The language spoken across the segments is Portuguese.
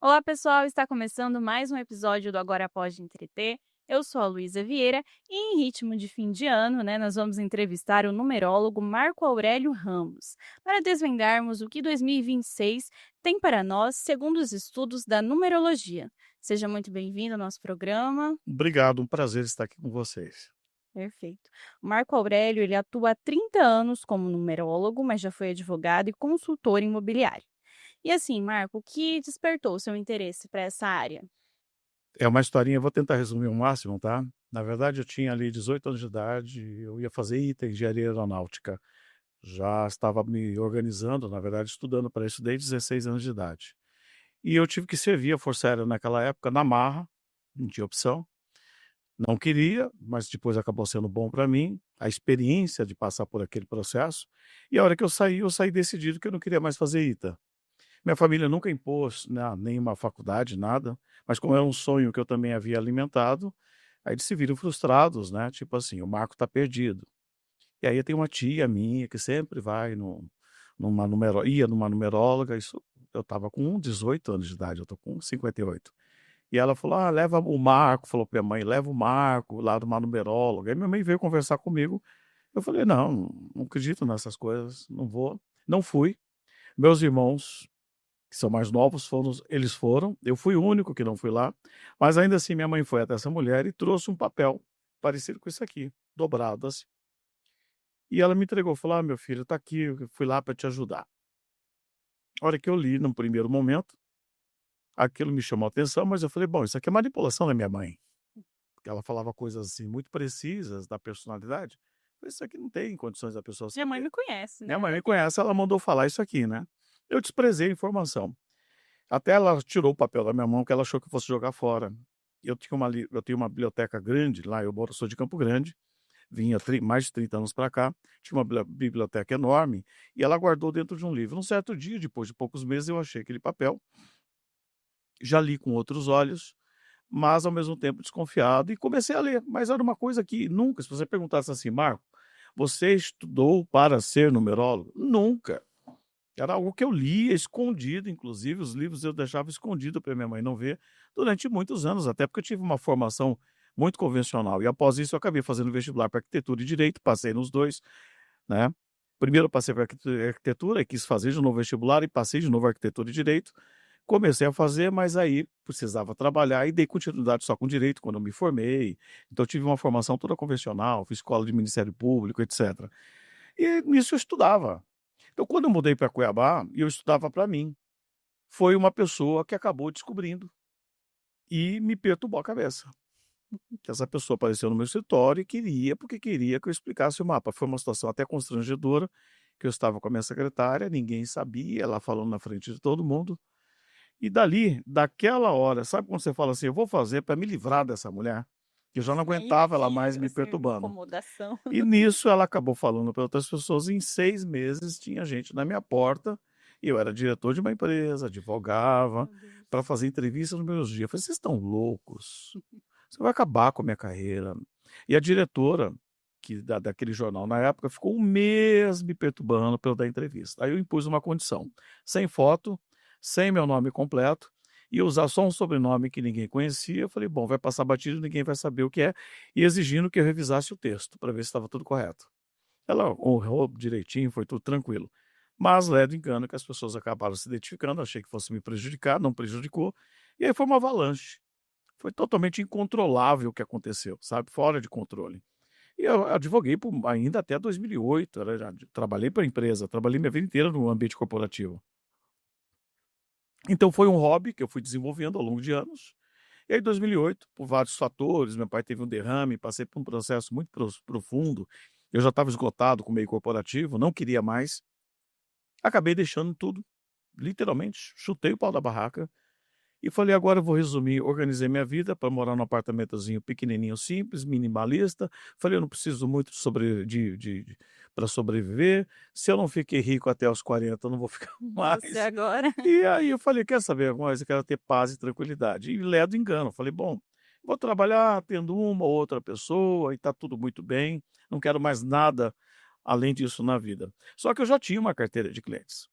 Olá, pessoal! Está começando mais um episódio do Agora Pode Entreter. Eu sou a Luísa Vieira e, em ritmo de fim de ano, nós vamos entrevistar o numerólogo Marco Aurélio Ramos para desvendarmos o que 2026 tem para nós, segundo os estudos da numerologia. Seja muito bem-vindo ao nosso programa. Obrigado, um prazer estar aqui com vocês. Perfeito. O Marco Aurélio ele atua há 30 anos como numerólogo, mas já foi advogado e consultor imobiliário. E assim, Marco, o que despertou o seu interesse para essa área? É uma historinha, eu vou tentar resumir o máximo, tá? Na verdade, eu tinha ali 18 anos de idade, eu ia fazer ITA, engenharia aeronáutica. Já estava me organizando, na verdade, estudando para isso desde 16 anos de idade. E eu tive que servir a Força Aérea naquela época, na marra, não tinha opção. Não queria, mas depois acabou sendo bom para mim, a experiência de passar por aquele processo. E a hora que eu saí decidido que eu não queria mais fazer ITA. Minha família nunca impôs, né, nenhuma faculdade, nada, mas como era um sonho que eu também havia alimentado, aí eles se viram frustrados, né, tipo assim: "O Marco tá perdido". E aí eu tenho uma tia minha que sempre vai ia numa numeróloga, isso eu estava com 18 anos de idade, eu tô com 58. E ela falou: "Ah, leva o Marco", falou pra minha mãe: "Leva o Marco lá numa numeróloga". Aí minha mãe veio conversar comigo, eu falei: "Não, não acredito nessas coisas, não vou". Não fui. Meus irmãos que são mais novos, eles foram, eu fui o único que não fui lá, mas ainda assim minha mãe foi até essa mulher e trouxe um papel parecido com isso aqui, dobrado assim. E ela me entregou, falou: "Ah, meu filho, tá aqui, eu fui lá para te ajudar". A hora que eu li, num primeiro momento, aquilo me chamou a atenção, mas eu falei: "Bom, isso aqui é manipulação da minha mãe", porque ela falava coisas assim muito precisas da personalidade. Eu falei: "Isso aqui não tem condições da pessoa Minha mãe saber". me conhece, Minha né? mãe me conhece, ela mandou falar isso aqui, né. Eu desprezei a informação. Até ela tirou o papel da minha mão, que ela achou que eu fosse jogar fora. Eu tenho uma biblioteca grande lá, sou de Campo Grande, vinha mais de 30 anos para cá, tinha uma biblioteca enorme, e ela guardou dentro de um livro. Num certo dia, depois de poucos meses, eu achei aquele papel, já li com outros olhos, mas ao mesmo tempo desconfiado, e comecei a ler. Mas era uma coisa que nunca, se você perguntasse assim: "Marco, você estudou para ser numerólogo?" Nunca. Era algo que eu lia escondido, inclusive os livros eu deixava escondido para minha mãe não ver, durante muitos anos, até porque eu tive uma formação muito convencional e após isso eu acabei fazendo vestibular para arquitetura e direito, passei nos 2, né. Primeiro eu passei para arquitetura e quis fazer de novo vestibular e passei de novo arquitetura e direito. Comecei a fazer, mas aí precisava trabalhar e dei continuidade só com direito quando eu me formei. Então eu tive uma formação toda convencional, fiz escola de Ministério Público, etcétera. E nisso eu estudava. Então, quando eu mudei para Cuiabá, e eu estudava para mim, foi uma pessoa que acabou descobrindo e me perturbou a cabeça. Que essa pessoa apareceu no meu escritório e porque queria que eu explicasse o mapa. Foi uma situação até constrangedora, que eu estava com a minha secretária, ninguém sabia, ela falando na frente de todo mundo. E dali, daquela hora, sabe quando você fala assim: "Eu vou fazer para me livrar dessa mulher", que eu já não aguentava ela mais Sentido, me assim, perturbando. incomodação. E nisso ela acabou falando para outras pessoas, em 6 meses tinha gente na minha porta, e eu era diretor de uma empresa, advogava, Meu Deus. para fazer entrevista nos meus dias. Eu falei: "Vocês estão loucos? Você vai acabar com a minha carreira". E a diretora, que daquele jornal na época, ficou um mês me perturbando para eu dar entrevista. Aí eu impus uma condição: sem foto, sem meu nome completo, e usar só um sobrenome que ninguém conhecia. Eu falei: "Bom, vai passar batido, ninguém vai saber o que é", e exigindo que eu revisasse o texto para ver se estava tudo correto. Ela honrou direitinho, foi tudo tranquilo. Mas ledo engano que as pessoas acabaram se identificando, achei que fosse me prejudicar, não prejudicou, e aí foi uma avalanche. Foi totalmente incontrolável o que aconteceu, sabe, fora de controle. E eu advoguei por ainda até 2008, trabalhei para a empresa, trabalhei minha vida inteira no ambiente corporativo. Então foi um hobby que eu fui desenvolvendo ao longo de anos. E aí, em 2008, por vários fatores, meu pai teve um derrame, passei por um processo muito profundo. Eu já estava esgotado com o meio corporativo, não queria mais. Acabei deixando tudo, literalmente, chutei o pau da barraca e falei: "Agora eu vou resumir". Organizei minha vida para morar num apartamentozinho pequenininho, simples, minimalista. Falei: "Eu não preciso muito de para sobreviver. Se eu não fiquei rico até os 40, eu não vou ficar E você mais". agora? E aí eu falei: "Quer saber uma coisa? Eu quero ter paz e tranquilidade". E ledo engano, falei: "Bom, vou trabalhar tendo uma ou outra pessoa e está tudo muito bem, não quero mais nada além disso na vida. Só que eu já tinha uma carteira de clientes.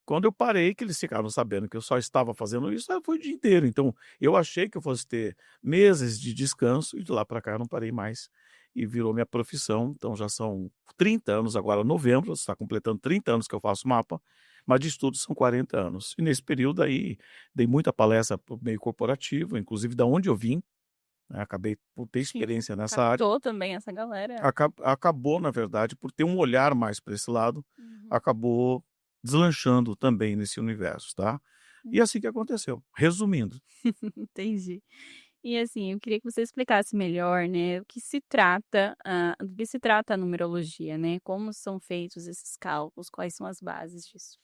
Quando eu parei, que eles ficaram sabendo que eu só estava fazendo isso, aí foi o dia inteiro. Então, eu achei que eu fosse ter meses de descanso e de lá para cá eu não parei mais e virou minha profissão. Então já são 30 anos agora, novembro, está completando 30 anos que eu faço mapa, mas de estudo são 40 anos. E nesse período aí, dei muita palestra para o meio corporativo, inclusive da onde eu vim, né, acabei por ter Sim, experiência nessa área. captou também essa galera. Acabou, na verdade, por ter um olhar mais para esse lado, Uhum, acabou deslanchando também nesse universo, tá. E uhum. assim que aconteceu, resumindo. Entendi. E assim, eu queria que você explicasse melhor, né, o que se trata, do que se trata a numerologia, né? Como são feitos esses cálculos, quais são as bases disso?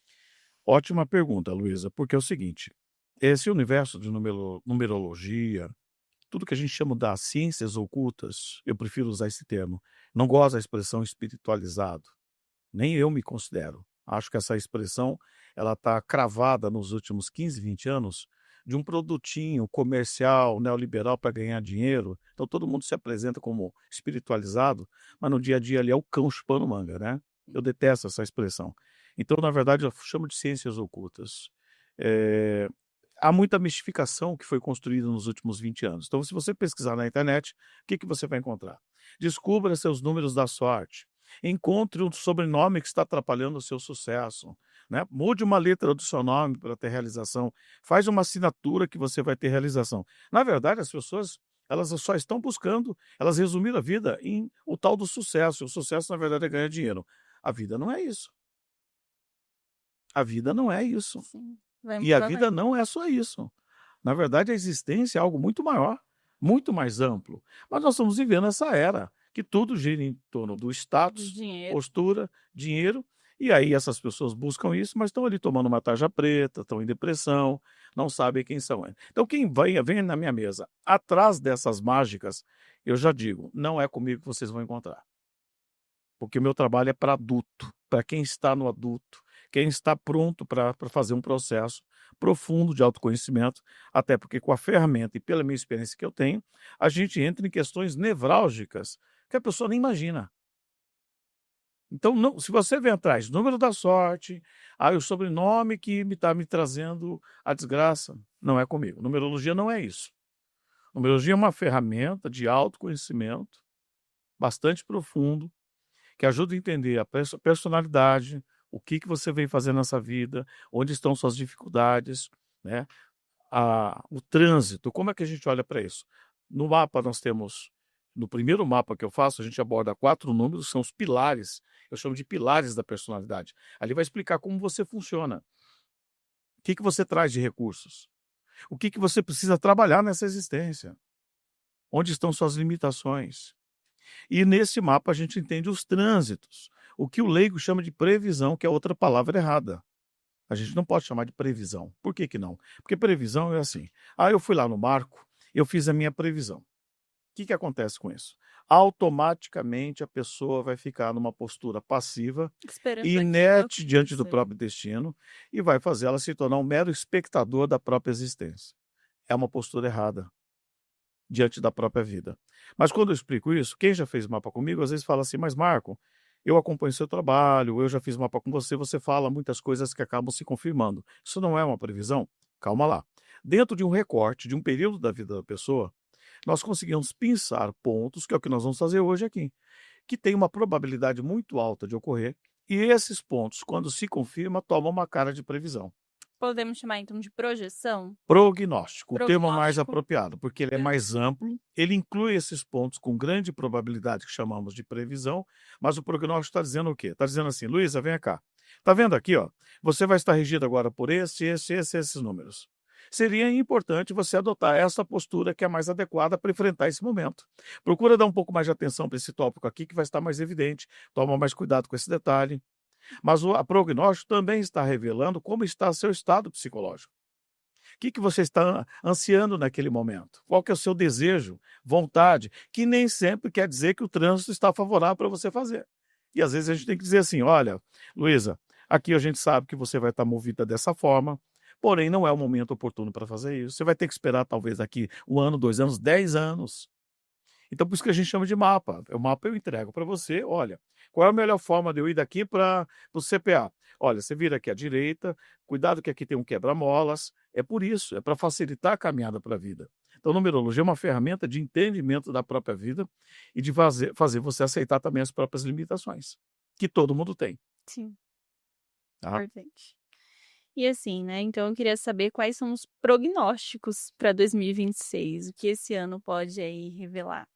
Ótima pergunta, Luísa, porque é o seguinte, esse universo de numerologia, tudo que a gente chama das ciências ocultas, eu prefiro usar esse termo, não gosto da expressão espiritualizado, nem eu me considero. Acho que essa expressão, ela está cravada nos últimos 15, 20 anos de um produtinho comercial neoliberal para ganhar dinheiro. Então todo mundo se apresenta como espiritualizado, mas no dia a dia ali é o cão chupando manga, né. Eu detesto essa expressão. Então, na verdade, eu chamo de ciências ocultas. Eh, Há muita mistificação que foi construída nos últimos 20 anos. Então, se você pesquisar na internet, o que que você vai encontrar? Descubra seus números da sorte. Encontre um sobrenome que está atrapalhando o seu sucesso, né. Mude uma letra do seu nome para ter realização. Faz uma assinatura que você vai ter realização. Na verdade, as pessoas, elas só estão buscando, elas resumiram a vida em o tal do sucesso. O sucesso, na verdade, é ganhar dinheiro. A vida não é isso. A vida não é isso. Sim, vai E muito a vida além. não é só isso. Na verdade, a existência é algo muito maior, muito mais amplo. Mas nós estamos vivendo essa era que tudo gira em torno do Do status, dinheiro. postura, dinheiro, e aí essas pessoas buscam isso, mas estão ali tomando uma tarja preta, estão em depressão, não sabem quem são. Então, quem vem na minha mesa atrás dessas mágicas, eu já digo, não é comigo que vocês vão encontrar. Porque o meu trabalho é para adulto, para quem está no adulto, quem está pronto para fazer um processo profundo de autoconhecimento, até porque com a ferramenta e pela minha experiência que eu tenho, a gente entra em questões nevrálgicas que a pessoa nem imagina. Então, não, se você vem atrás, número da sorte, o sobrenome que me está me trazendo a desgraça, não é comigo. Numerologia não é isso. Numerologia é uma ferramenta de autoconhecimento bastante profundo, que ajuda a entender a personalidade, o que que você vem fazer nessa vida, onde estão suas dificuldades, né, o trânsito, como é que a gente olha para isso? No mapa nós temos no primeiro mapa que eu faço, a gente aborda 4 números, são os pilares, eu chamo de pilares da personalidade. Ali vai explicar como você funciona, o que que você traz de recursos, o que que você precisa trabalhar nessa existência, onde estão suas limitações. E nesse mapa a gente entende os trânsitos, o que o leigo chama de previsão, que é outra palavra errada. A gente não pode chamar de previsão. Por que que não? Porque previsão é assim: eu fui lá no marco, eu fiz a minha previsão. O que que acontece com isso? Automaticamente a pessoa vai ficar numa postura passiva, Esperando aquilo inerte diante do acontecer. próprio destino e vai fazer ela se tornar um mero espectador da própria existência. É uma postura errada diante da própria vida. Mas quando eu explico isso, quem já fez mapa comigo, às vezes fala assim: "Mas Marco, eu acompanho seu trabalho, eu já fiz mapa com você, você fala muitas coisas que acabam se confirmando. Isso não é uma previsão?" Calma lá. Dentro de um recorte, de um período da vida da pessoa, nós conseguimos pensar pontos, que é o que nós vamos fazer hoje aqui, que tem uma probabilidade muito alta de ocorrer, e esses pontos, quando se confirma, tomam uma cara de previsão. Podemos chamar então de projeção? Prognóstico, o termo mais Prognóstico? apropriado, porque ele é mais amplo, ele inclui esses pontos com grande probabilidade que chamamos de previsão, mas o prognóstico está dizendo o quê? Está dizendo assim: "Luísa, vem cá, está vendo aqui, ó, você vai estar regido agora por esses números. Seria importante você adotar essa postura que é mais adequada para enfrentar esse momento. Procura dar um pouco mais de atenção para esse tópico aqui que vai estar mais evidente, toma mais cuidado com esse detalhe." Mas o a prognóstico também está revelando como está seu estado psicológico. O que que você está ansiando naquele momento? Qual que é o seu desejo, vontade, que nem sempre quer dizer que o trânsito está favorável para você fazer. E às vezes a gente tem que dizer assim: "Olha, Luísa, aqui a gente sabe que você vai estar movida dessa forma, porém não é o momento oportuno para fazer isso. Você vai ter que esperar talvez daqui 1 ano, 2 anos, 10 anos. Então, por isso que a gente chama de mapa. O mapa eu entrego para você, olha, qual é a melhor forma de eu ir daqui para o CPA? Olha, você vira aqui à direita, cuidado que aqui tem um quebra-molas. É por isso, é para facilitar a caminhada para a vida. Então, numerologia é uma ferramenta de entendimento da própria vida e de fazer você aceitar também as próprias limitações, que todo mundo tem, Sim, tá? importante. E assim, né, então eu queria saber quais são os prognósticos para 2026, o que esse ano pode aí revelar.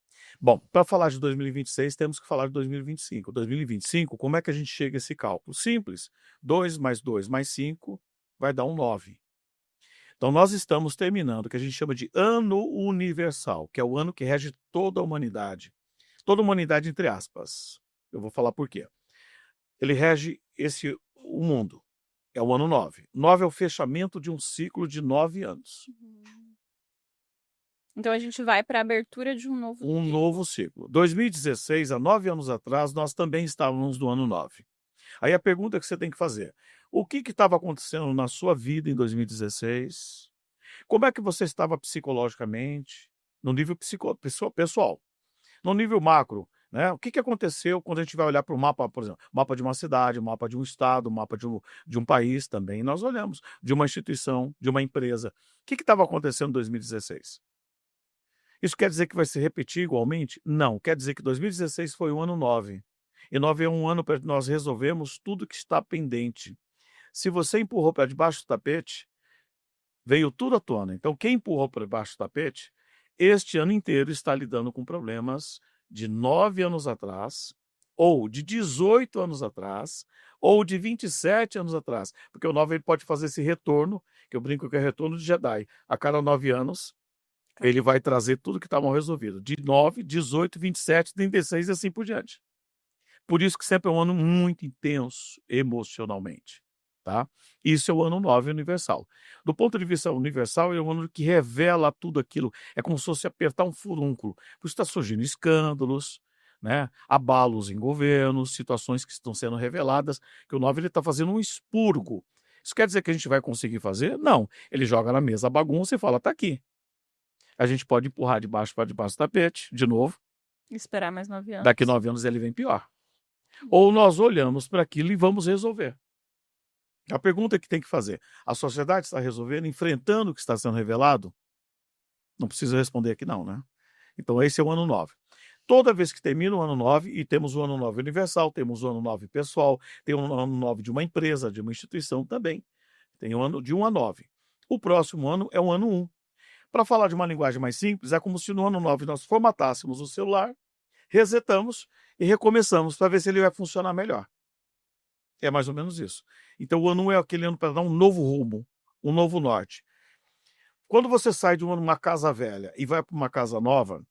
Bom, para falar de 2026, temos que falar de 2025. 2025, como é que a gente chega a esse cálculo? Simples. 2 mais 2 mais 5 vai dar um 9. Então, nós estamos terminando o que a gente chama de ano universal, que é o ano que rege toda a humanidade. Toda a humanidade, entre aspas. Eu vou falar por quê. Ele rege o mundo. É o ano 9. 9 é o fechamento de um ciclo de 9 anos. Então a gente vai para a abertura de um novo Um ciclo. novo ciclo. 2016, há 9 anos atrás, nós também estávamos no ano 9. Aí a pergunta que você tem que fazer: o que estava acontecendo na sua vida em 2016? Como é que você estava psicologicamente, no nível pessoal? No nível macro, né? O que aconteceu quando a gente vai olhar para o mapa, por exemplo, mapa de uma cidade, mapa de um estado, mapa de um país também, nós olhamos, de uma instituição, de uma empresa. O que estava acontecendo em 2016? Isso quer dizer que vai se repetir igualmente? Não, quer dizer que 2016 foi o ano 9. E 9 é um ano para nós resolvermos tudo que está pendente. Se você empurrou para debaixo do tapete, veio tudo à tona. Então, quem empurrou para debaixo do tapete, este ano inteiro está lidando com problemas de 9 anos atrás, ou de 18 anos atrás, ou de 27 anos atrás. Porque o 9 ele pode fazer esse retorno, que eu brinco que é retorno de Jedi. A cada 9 anos, ele vai trazer tudo que está mal resolvido. De 9, 18, 27, 36 e assim por diante. Por isso que sempre é um ano muito intenso emocionalmente, tá? Isso é o ano 9 universal. Do ponto de vista universal, é um ano que revela tudo aquilo. É como se fosse apertar um furúnculo. Por isso está surgindo escândalos, né? Abalos em governos, situações que estão sendo reveladas, que o 9 ele está fazendo um expurgo. Isso quer dizer que a gente vai conseguir fazer? Não. Ele joga na mesa a bagunça e fala, tá aqui. A gente pode empurrar de baixo para debaixo do tapete, de novo. Esperar mais 9 anos. Daqui 9 anos ele vem pior. Ou nós olhamos para aquilo e vamos resolver. A pergunta que tem que fazer: a sociedade está resolvendo, enfrentando o que está sendo revelado? Não precisa responder aqui não, né? Então esse é o ano 9. Toda vez que termina o ano 9, e temos o ano 9 universal, temos o ano 9 pessoal, tem o ano 9 de uma empresa, de uma instituição também. Tem o ano de 1 a 9. O próximo ano é o ano 1. Para falar de uma linguagem mais simples, é como se no ano 9 nós formatássemos o celular, resetamos e recomeçamos para ver se ele vai funcionar melhor. É mais ou menos isso. Então o ano 1 é aquele ano para dar um novo rumo, um novo norte. Quando você sai de uma casa velha e vai para uma casa nova,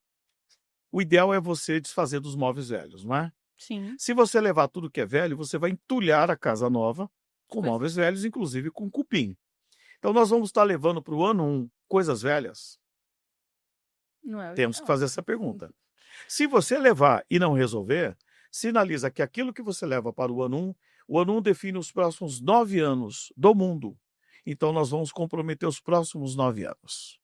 o ideal é você desfazer dos móveis velhos, não é? Sim. Se você levar tudo que é velho, você vai entulhar a casa nova com Pois. móveis velhos, inclusive com cupim. Então nós vamos estar levando para o ano 1 coisas velhas? Não é o Temos que ideal. fazer essa pergunta. Se você levar e não resolver, sinaliza que aquilo que você leva para o ano 1 define os próximos 9 anos do mundo. Então nós vamos comprometer os próximos 9 anos.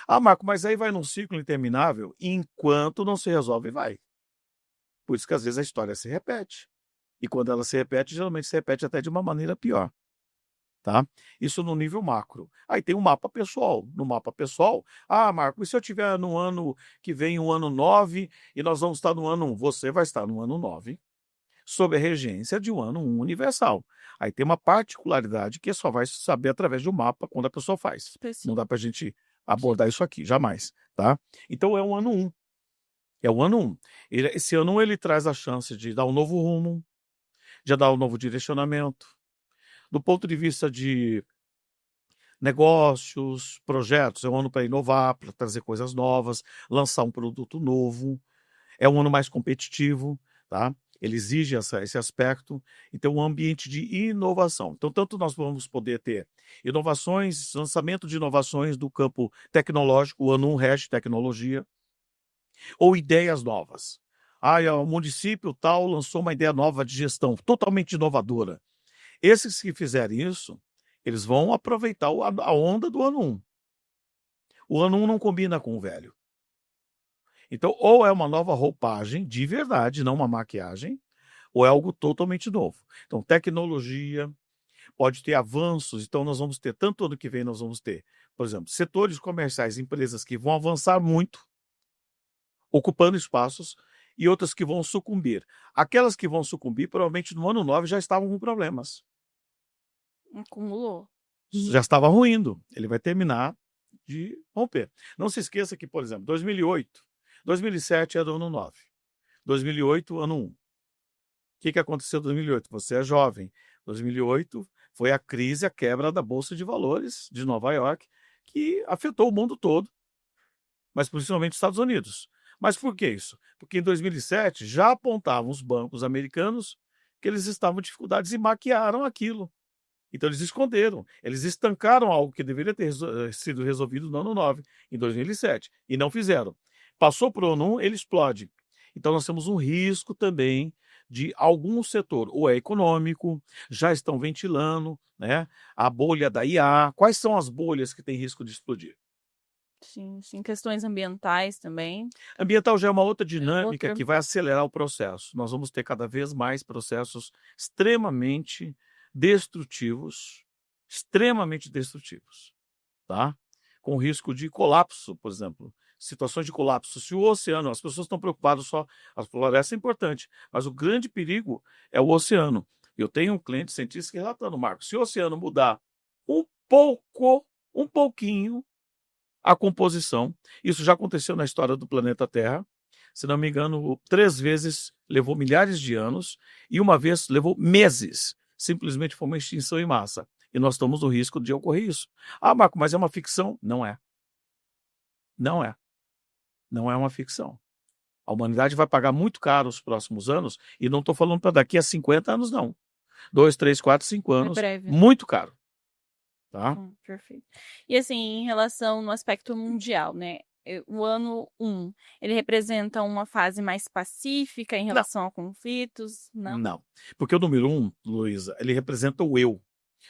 Ah, Marco, mas aí vai num ciclo interminável? Enquanto não se resolve, vai. Por isso que às vezes a história se repete. E quando ela se repete, geralmente se repete até de uma maneira pior. Tá? Isso no nível macro. Aí tem o mapa pessoal. No mapa pessoal, ah, Marco, e se eu tiver no ano que vem o ano 9 e nós vamos estar no ano 1? Você vai estar no ano 9, sob a regência de um ano 1 universal. Aí tem uma particularidade que só vai saber através de um mapa quando a pessoa faz. Não Específico. dá para a gente abordar isso aqui, jamais. Tá? Então é o ano 1. É o ano 1. Esse ano 1 ele traz a chance de dar um novo rumo, de dar um novo direcionamento. Do ponto de vista de negócios, projetos, é um ano para inovar, para trazer coisas novas, lançar um produto novo. É um ano mais competitivo, tá? Ele exige esse aspecto. Então, um ambiente de inovação. Então, tanto nós vamos poder ter inovações, lançamento de inovações do campo tecnológico, o ano 1 rege tecnologia, ou ideias novas. Ah, o município tal lançou uma ideia nova de gestão, totalmente inovadora. Esses que fizerem isso, eles vão aproveitar a onda do ano 1. O ano 1 não combina com o velho. Então, ou é uma nova roupagem de verdade, não uma maquiagem, ou é algo totalmente novo. Então, tecnologia, pode ter avanços, então nós vamos ter, tanto ano que vem nós vamos ter, por exemplo, setores comerciais, empresas que vão avançar muito, ocupando espaços, e outras que vão sucumbir. Aquelas que vão sucumbir, provavelmente no ano 9 já estavam com problemas. Acumulou. Já estava ruindo. Ele vai terminar de romper. Não se esqueça que, por exemplo, 2008, 2007 era o ano 9. 2008, ano 1. O que aconteceu em 2008? Você é jovem. 2008 foi a crise, a quebra da Bolsa de Valores de Nova York, que afetou o mundo todo, mas principalmente os Estados Unidos. Mas por que isso? Porque em 2007 já apontavam os bancos americanos que eles estavam em dificuldades e maquiaram aquilo. Então eles esconderam, eles estancaram algo que deveria ter sido resolvido no ano 9, em 2007, e não fizeram. Passou para o ano 1, ele explode. Então nós temos um risco também de algum setor, ou é econômico, já estão ventilando, né, a bolha da IA. Quais são as bolhas que têm risco de explodir? Sim, sim, questões ambientais também. Ambiental já é uma outra dinâmica Outra. que vai acelerar o processo. Nós vamos ter cada vez mais processos extremamente destrutivos, tá? Com risco de colapso, por exemplo. Situações de colapso. Se o oceano, as pessoas estão preocupadas só, a floresta é importante, mas o grande perigo é o oceano. Eu tenho um cliente cientista que relatando, Marcos, se o oceano mudar um pouquinho, a composição. Isso já aconteceu na história do planeta Terra. Se não me engano, 3 vezes levou milhares de anos e uma vez levou meses. Simplesmente foi uma extinção em massa. E nós estamos no risco de ocorrer isso. Ah, Marco, mas é uma ficção? Não é. Não é. Não é uma ficção. A humanidade vai pagar muito caro os próximos anos, e não estou falando para daqui a 50 anos, não. 2, 3, 4, 5 É anos, breve, né? muito caro. Tá? Perfeito. E assim, em relação no aspecto mundial, né? O ano 1, ele representa uma fase mais pacífica em Não, relação a conflitos? Não? não. Porque o número 1, Luísa, ele representa o eu.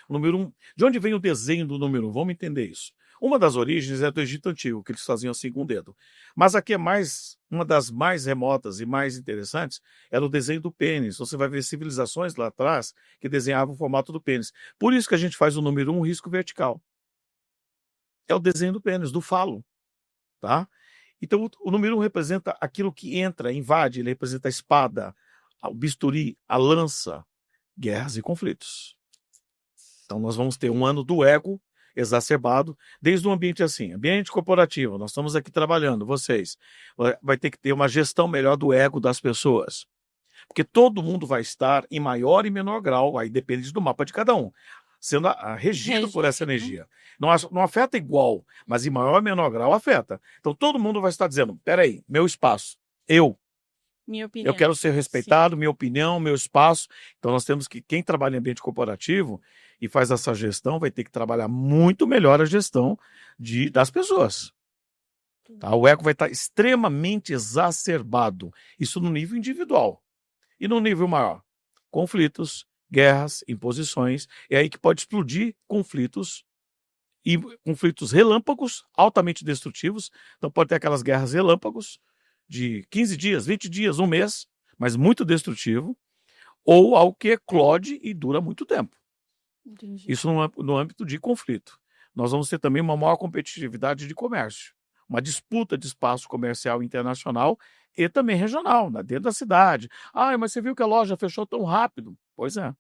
O número 1, de onde vem o desenho do número 1? Vamos entender isso. Uma das origens é do Egito Antigo, que eles faziam assim com o dedo. Mas aqui é uma das mais remotas e mais interessantes, era o desenho do pênis. Você vai ver civilizações lá atrás que desenhavam o formato do pênis. Por isso que a gente faz o número 1 risco vertical. É o desenho do pênis, do falo. Tá? Então o número 1 representa aquilo que entra, invade, ele representa a espada, o bisturi, a lança, guerras e conflitos. Então nós vamos ter um ano do ego exacerbado, desde um ambiente assim, ambiente corporativo, nós estamos aqui trabalhando, vocês, vai ter que ter uma gestão melhor do ego das pessoas, porque todo mundo vai estar em maior e menor grau, aí depende do mapa de cada um, sendo regido por essa energia. Não afeta igual, mas em maior e menor grau afeta. Então todo mundo vai estar dizendo, peraí, meu espaço, Minha eu opinião. quero ser respeitado, minha opinião, meu espaço. Então nós temos que, quem trabalha em ambiente corporativo e faz essa gestão, vai ter que trabalhar muito melhor a gestão das pessoas. Tá? O ego vai estar extremamente exacerbado. Isso no nível individual. E no nível maior? Conflitos, guerras, imposições. É aí que pode explodir conflitos, e conflitos relâmpagos, altamente destrutivos. Então pode ter aquelas guerras relâmpagos, de 15 dias, 20 dias, um mês, mas muito destrutivo, ou algo que eclode e dura muito tempo. Entendi. Isso no âmbito de conflito. Nós vamos ter também uma maior competitividade de comércio, uma disputa de espaço comercial internacional e também regional, dentro da cidade. Ah, mas você viu que a loja fechou tão rápido? Pois é.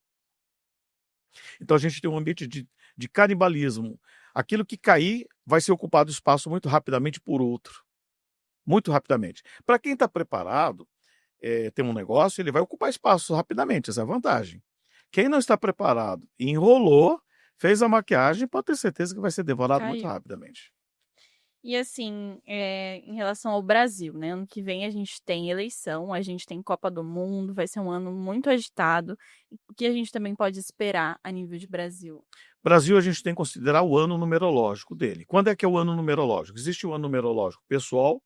Então a gente tem um ambiente de canibalismo. Aquilo que cair vai ser ocupado espaço muito rapidamente por outro. Muito rapidamente. Para quem está preparado, tem um negócio, ele vai ocupar espaço rapidamente, essa é a vantagem. Quem não está preparado, enrolou, fez a maquiagem, pode ter certeza que vai ser devorado muito Caiu. rapidamente. E assim, em relação ao Brasil, né? Ano que vem a gente tem eleição, a gente tem Copa do Mundo, vai ser um ano muito agitado. O que a gente também pode esperar a nível de Brasil? Brasil, a gente tem que considerar o ano numerológico dele. Quando é que é o ano numerológico? Existe o ano numerológico pessoal,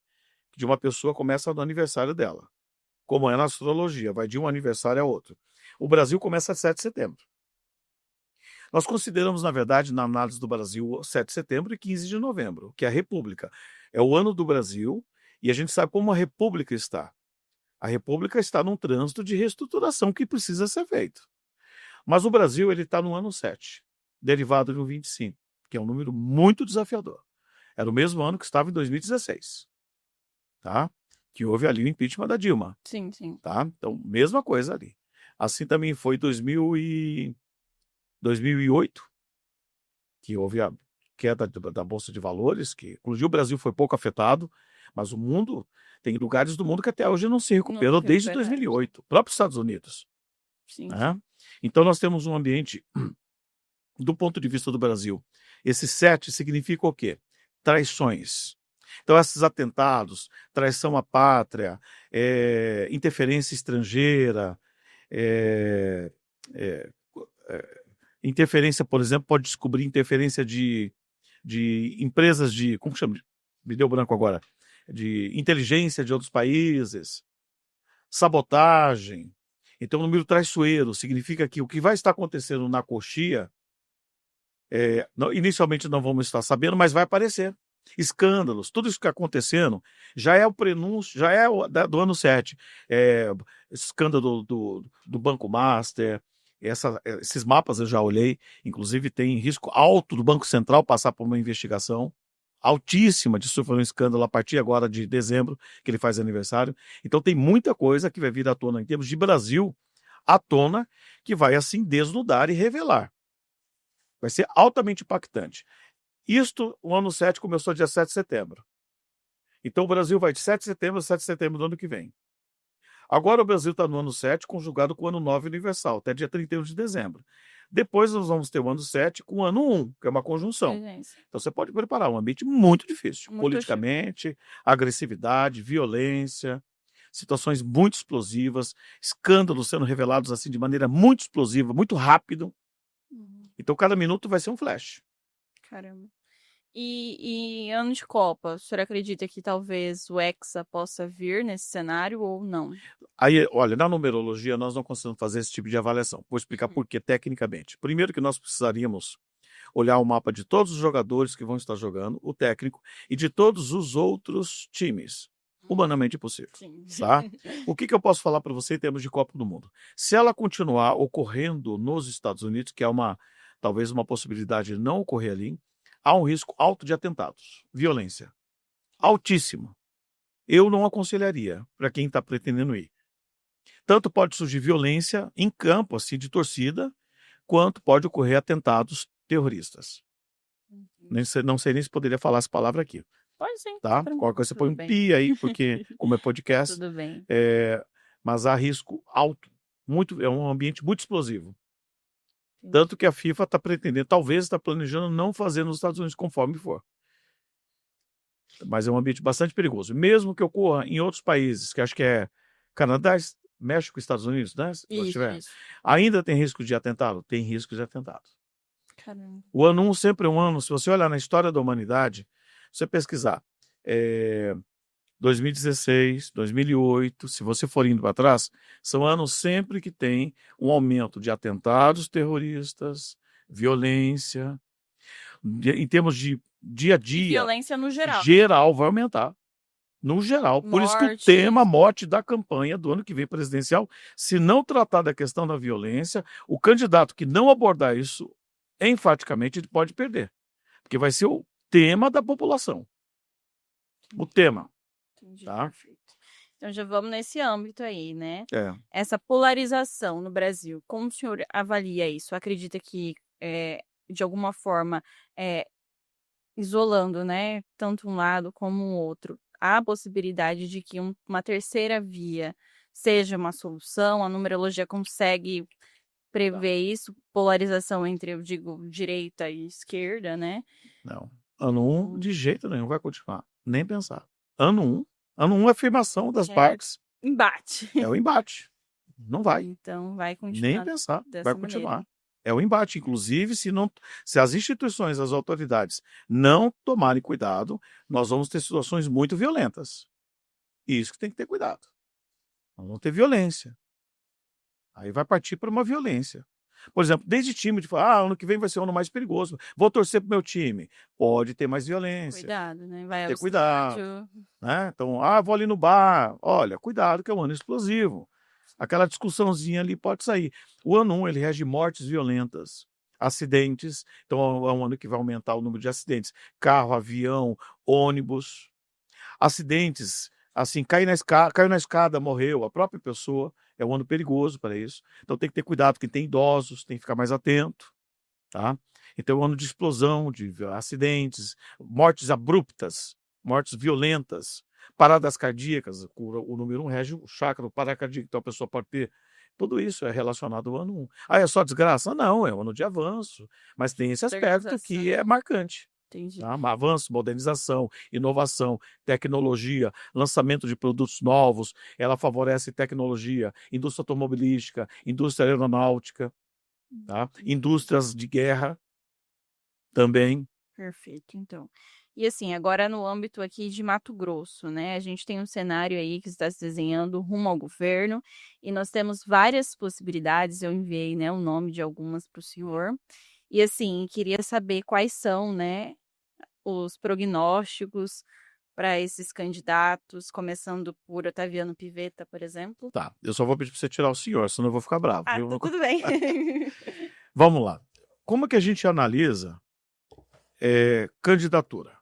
que de uma pessoa começa no aniversário dela. Como é na astrologia, vai de um aniversário a outro. O Brasil começa 7 de setembro. Nós consideramos, na verdade, na análise do Brasil, 7 de setembro e 15 de novembro, que é a República. É o ano do Brasil E a gente sabe como a República está. A República está num trânsito de reestruturação que precisa ser feito. Mas o Brasil ele está no ano 7, derivado do 25, que é um número muito desafiador. Era o mesmo ano que estava em 2016, tá? Que houve ali o impeachment da Dilma. Sim, sim. Tá? Então, mesma coisa ali. Assim também foi 2008, que houve a queda da Bolsa de Valores, que inclusive o Brasil foi pouco afetado, mas o mundo, tem lugares do mundo que até hoje não se recuperou desde 2008, o próprio Estados Unidos. Sim, né? Então nós temos um ambiente, do ponto de vista do Brasil, esse 7 significa o quê? Traições. Então esses atentados, traição à pátria, interferência estrangeira, interferência, por exemplo, pode descobrir interferência de empresas de, como chama? Me deu branco agora, de inteligência de outros países, sabotagem. Então, o número traiçoeiro significa que o que vai estar acontecendo na coxia, inicialmente não vamos estar sabendo, mas vai aparecer. Escândalos, tudo isso que está acontecendo já é o prenúncio, já é do ano 7. Escândalo do Banco Master, esses mapas eu já olhei, inclusive tem risco alto do Banco Central passar por uma investigação altíssima de sofrer um escândalo a partir agora de dezembro, que ele faz aniversário. Então tem muita coisa que vai vir à tona em termos de Brasil, à tona, que vai assim desnudar e revelar. Vai ser altamente impactante. Isto, o ano 7 começou dia 7 de setembro. Então o Brasil vai de 7 de setembro a 7 de setembro do ano que vem. Agora o Brasil está no ano 7, conjugado com o ano 9 universal, até dia 31 de dezembro. Depois nós vamos ter o ano 7 com o ano 1, que é uma conjunção. Então você pode preparar um ambiente muito difícil, politicamente, agressividade, violência, situações muito explosivas, escândalos sendo revelados assim de maneira muito explosiva, muito rápido. Então cada minuto vai ser um flash. Caramba. E ano de Copa, o senhor acredita que talvez o Hexa possa vir nesse cenário ou não? Aí, olha, na numerologia nós não conseguimos fazer esse tipo de avaliação. Vou explicar por quê tecnicamente. Primeiro que nós precisaríamos olhar o mapa de todos os jogadores que vão estar jogando, o técnico, e de todos os outros times. Humanamente possível. Sim. Tá? O que eu posso falar para você em termos de Copa do Mundo? Se ela continuar ocorrendo nos Estados Unidos, que é talvez uma possibilidade de não ocorrer ali, há um risco alto de atentados, violência, altíssimo. Eu não aconselharia para quem está pretendendo ir. Tanto pode surgir violência em campo, assim, de torcida, quanto pode ocorrer atentados terroristas. Não sei nem se poderia falar essa palavra aqui. Pode sim. Tá? Qualquer coisa você põe um pi aí, porque como é podcast, tudo bem. mas há risco alto, é um ambiente muito explosivo. Tanto que a FIFA está pretendendo, talvez está planejando não fazer nos Estados Unidos conforme for. Mas é um ambiente bastante perigoso. Mesmo que ocorra em outros países, que acho que é Canadá, México, Estados Unidos, né? Isso. Ainda tem risco de atentado? Tem risco de atentado. Caramba. O ano 1 sempre é um ano, se você olhar na história da humanidade, você pesquisar 2016, 2008, se você for indo para trás, são anos sempre que tem um aumento de atentados terroristas, violência, em termos de dia a dia. Violência no geral. Geral vai aumentar. No geral. Por isso que o tema morte da campanha do ano que vem presidencial, se não tratar da questão da violência, o candidato que não abordar isso enfaticamente ele pode perder. Porque vai ser o tema da população. O tema. Entendi, tá? Perfeito. Então já vamos nesse âmbito aí, né? Essa polarização no Brasil, como o senhor avalia isso? Acredita que, de alguma forma, isolando, né, tanto um lado como o outro, há a possibilidade de que uma terceira via seja uma solução? A numerologia consegue prever isso? Polarização entre, eu digo, direita e esquerda, né? Não. Ano 1, de jeito nenhum, vai continuar. Nem pensar. Ano 1 é afirmação das partes. Embate. É o embate. Não vai. Então vai continuar. Nem pensar. Vai continuar. É o embate. Inclusive, se as instituições, as autoridades não tomarem cuidado, nós vamos ter situações muito violentas. Isso que tem que ter cuidado. Nós vamos ter violência. Aí vai partir para uma violência. Por exemplo, desde time de falar: ano que vem vai ser o ano mais perigoso, vou torcer pro meu time. Pode ter mais violência, Cuidado, né, vai ao ter cuidado, estádio. né. Então: vou ali no bar", olha, cuidado que é um ano explosivo. Aquela discussãozinha ali pode sair. O ano 1 ele rege mortes violentas, acidentes, então é um ano que vai aumentar o número de acidentes, carro, avião, ônibus. Acidentes, assim, caiu na escada, morreu, a própria pessoa, é um ano perigoso para isso. Então tem que ter cuidado, quem tem idosos tem que ficar mais atento, tá. Então é um ano de explosão, de acidentes, mortes abruptas, mortes violentas, paradas cardíacas, o número 1 rege o chakra, o paracardíaco, então a pessoa pode ter tudo isso é relacionado ao ano 1. É só desgraça? Não, é um ano de avanço, mas tem esse aspecto que é Organização. marcante. Entendi. Tá? Avanço, modernização, inovação, tecnologia, lançamento de produtos novos, ela favorece tecnologia, indústria automobilística, indústria aeronáutica, tá? Indústrias de guerra também. Perfeito, então. E assim, agora no âmbito aqui de Mato Grosso, né, a gente tem um cenário aí que está se desenhando rumo ao governo e nós temos várias possibilidades. Eu enviei, né, o nome de algumas para o senhor. E assim, queria saber quais são, né, os prognósticos para esses candidatos, começando por Otaviano Pivetta, por exemplo. Tá, eu só vou pedir para você tirar o senhor, senão eu vou ficar bravo, Ah, viu? tá tudo bem. Vamos lá. Como é que a gente analisa candidatura?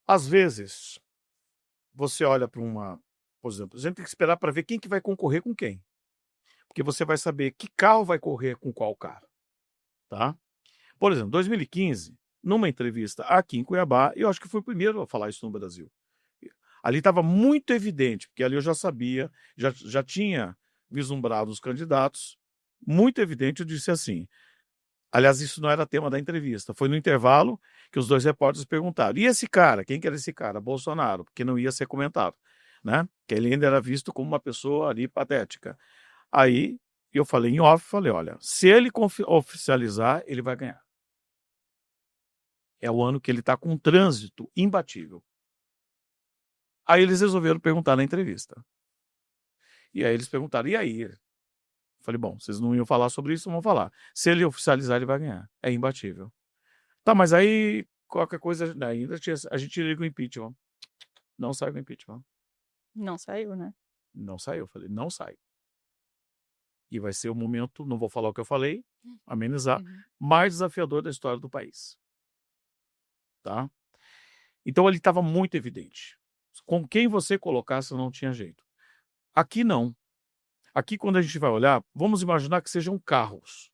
Às vezes, você olha para por exemplo, a gente tem que esperar para ver quem que vai concorrer com quem. Porque você vai saber que carro vai correr com qual carro, tá? Por exemplo, 2015, numa entrevista aqui em Cuiabá, eu acho que fui o primeiro a falar isso no Brasil. Ali estava muito evidente, porque ali eu já sabia, já tinha vislumbrado os candidatos, muito evidente, eu disse assim. Aliás, isso não era tema da entrevista, foi no intervalo que os 2 repórteres perguntaram: "E esse cara, quem que era esse cara?" "Bolsonaro", porque não ia ser comentado, né, que ele ainda era visto como uma pessoa ali patética. Aí eu falei em off, falei: "Olha, se ele oficializar, ele vai ganhar". É o ano que ele está com um trânsito imbatível. Aí eles resolveram perguntar na entrevista. E aí eles perguntaram: "E aí?" Falei: "Bom, vocês não iam falar sobre isso, vamos falar. Se ele oficializar, ele vai ganhar. É imbatível". "Tá, mas aí qualquer coisa ainda a gente liga o impeachment". "Não sai o impeachment". Não saiu, né? Não saiu. Eu falei: "Não sai. E vai ser o momento, não vou falar o que eu falei, amenizar, Uhum. mais desafiador da história do país", tá. Então ele estava muito evidente. Com quem você colocasse não tinha jeito. Aqui não. Aqui quando a gente vai olhar, vamos imaginar que sejam carros.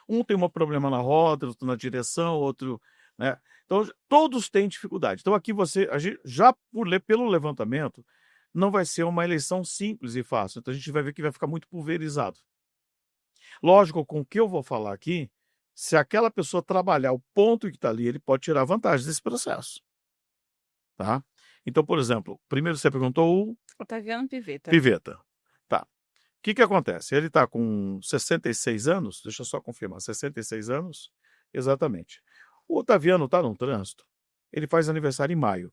Um tem um problema na roda, outro na direção, outro, né. Então todos têm dificuldade. Então aqui a gente já pelo levantamento, não vai ser uma eleição simples e fácil, então a gente vai ver que vai ficar muito pulverizado. Lógico, com o que eu vou falar aqui, se aquela pessoa trabalhar o ponto que está ali, ele pode tirar vantagem desse processo, tá. Então, por exemplo, primeiro você perguntou o Otaviano Pivetta. Pivetta, tá. O que que acontece? Ele está com 66 anos, deixa eu só confirmar, 66 anos, exatamente. O Otaviano está num trânsito, ele faz aniversário em maio.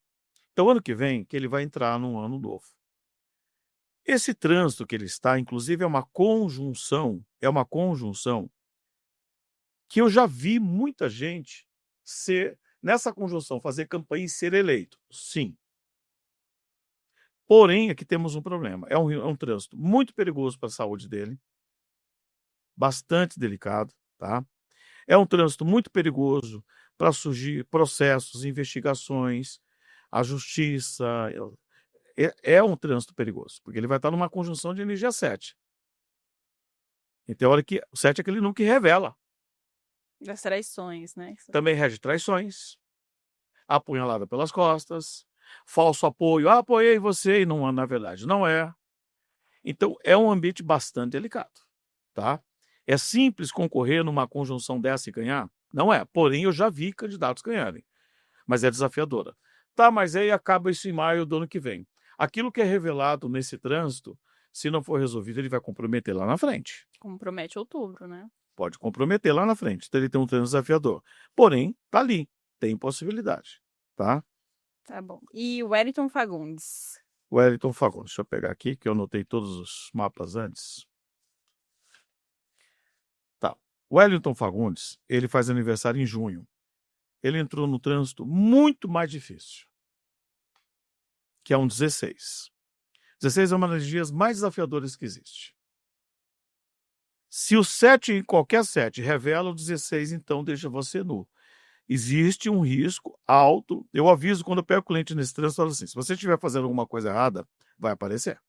Então ano que vem que ele vai entrar num ano novo. Esse trânsito que ele está, inclusive é uma conjunção que eu já vi muita gente ser nessa conjunção, fazer campanha e ser eleito, sim. Porém, aqui temos um problema, é um trânsito muito perigoso para a saúde dele, bastante delicado, tá. É um trânsito muito perigoso para surgir processos, investigações, a justiça, é um trânsito perigoso, porque ele vai estar numa conjunção de energia 7. E tem hora que o 7 é aquele número que revela. Das traições, né? Também rege traições, apunhalada pelas costas, falso apoio, apoiei você e não, na verdade não é. Então é um ambiente bastante delicado, tá. É simples concorrer numa conjunção dessa e ganhar? Não é, porém eu já vi candidatos ganharem, mas é desafiadora. Tá, mas aí acaba isso em maio do ano que vem. Aquilo que é revelado nesse trânsito, se não for resolvido, ele vai comprometer lá na frente. Compromete outubro, né? Pode comprometer lá na frente, então ele tem um trânsito desafiador. Porém, tá ali, tem possibilidade, tá. Tá bom. E o Wellington Fagundes? Wellington Fagundes, deixa eu pegar aqui que eu anotei todos os mapas antes. O Wellington Fagundes, ele faz aniversário em junho. Ele entrou no trânsito muito mais difícil, que é um 16. 16 é uma das energias mais desafiadoras que existe. Se o 7, em qualquer 7, revela o 16, então deixa você nu. Existe um risco alto. Eu aviso quando eu pego o cliente nesse trânsito, eu falo assim, se você estiver fazendo alguma coisa errada, vai aparecer.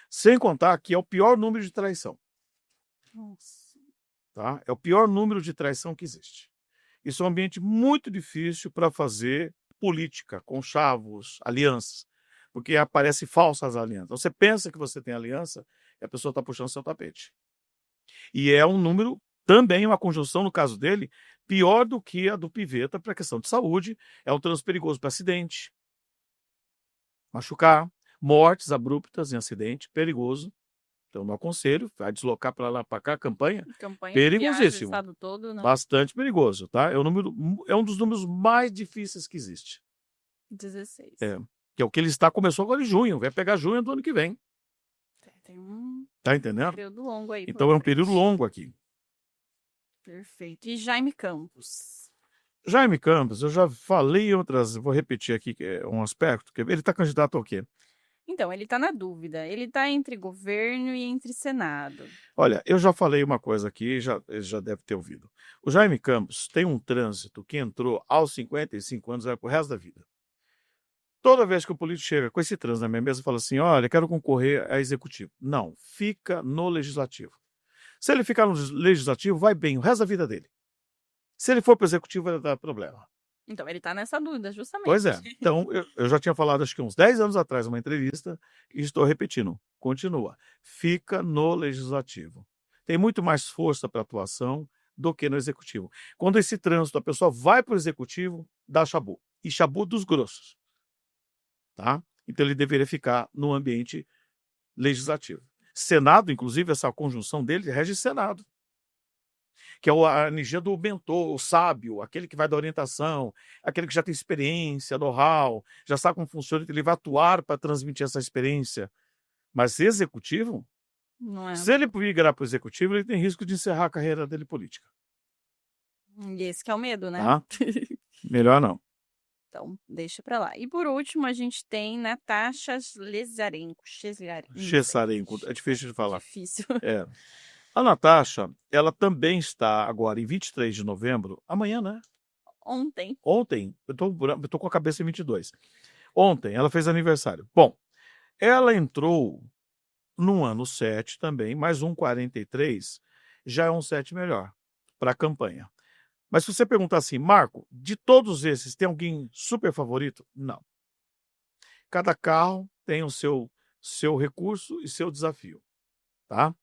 Sem contar que é o pior número de traição. Nossa. Tá? É o pior número de traição que existe. Isso é um ambiente muito difícil para fazer política, conchavos, alianças, porque aparecem falsas alianças. Você pensa que você tem aliança e a pessoa está puxando seu tapete. E é um número, também uma conjunção, no caso dele, pior do que a do Piveta para a questão de saúde. É um trânsito perigoso para acidente, machucar, mortes abruptas em acidente, perigoso. Então, não aconselho, vai deslocar para lá, para cá, campanha, Campanha de viagem, o perigosíssimo. estado todo, né? Bastante perigoso, tá? É um dos números mais difíceis que existe. 16. Que é o que ele está, começou agora em junho, vai pegar junho do ano que vem. Tem um Tá entendendo? período longo aí. Então é um período longo aqui. Perfeito. E Jaime Campos? Jaime Campos, eu já falei em outras, vou repetir aqui um aspecto, que ele está candidato ao quê? Então, ele está na dúvida. Ele está entre governo e entre Senado. Olha, eu já falei uma coisa aqui, ele já deve ter ouvido. O Jaime Campos tem um trânsito que entrou aos 55 anos, vai pro resto da vida. Toda vez que o político chega com esse trânsito na minha mesa e fala assim, olha, quero concorrer a executivo. Não, fica no legislativo. Se ele ficar no legislativo, vai bem o resto da vida dele. Se ele for para o executivo, vai dar problema. Então, ele está nessa dúvida, justamente. Pois é. Então, eu já tinha falado, acho que uns 10 anos atrás, numa entrevista, e estou repetindo. Continua. Fica no legislativo. Tem muito mais força para atuação do que no executivo. Quando esse trânsito, a pessoa vai para o executivo, dá chabu. E chabu dos grossos. Tá? Então, ele deveria ficar no ambiente legislativo. Senado, inclusive, essa conjunção dele rege Senado, que é a energia do mentor, o sábio, aquele que vai dar orientação, aquele que já tem experiência, know-how, já sabe como funciona, ele vai atuar para transmitir essa experiência. Mas executivo, Não é? se ele migrar para o executivo, ele tem risco de encerrar a carreira dele política. E esse que é o medo, né? Tá? Melhor não. Então, deixa pra lá. E por último, a gente tem Natasha Lezarenko. Chesarenko, é difícil de falar. Difícil. É. A Natasha, ela também está agora em 23 de novembro, amanhã, né? Ontem. Ontem, eu tô com a cabeça em 22. Ontem, ela fez aniversário. Bom, ela entrou no ano 7 também, mais um 43, já é um 7 melhor para a campanha. Mas se você perguntar assim, Marco, de todos esses, tem alguém super favorito? Não. Cada carro tem o seu recurso e seu desafio, tá?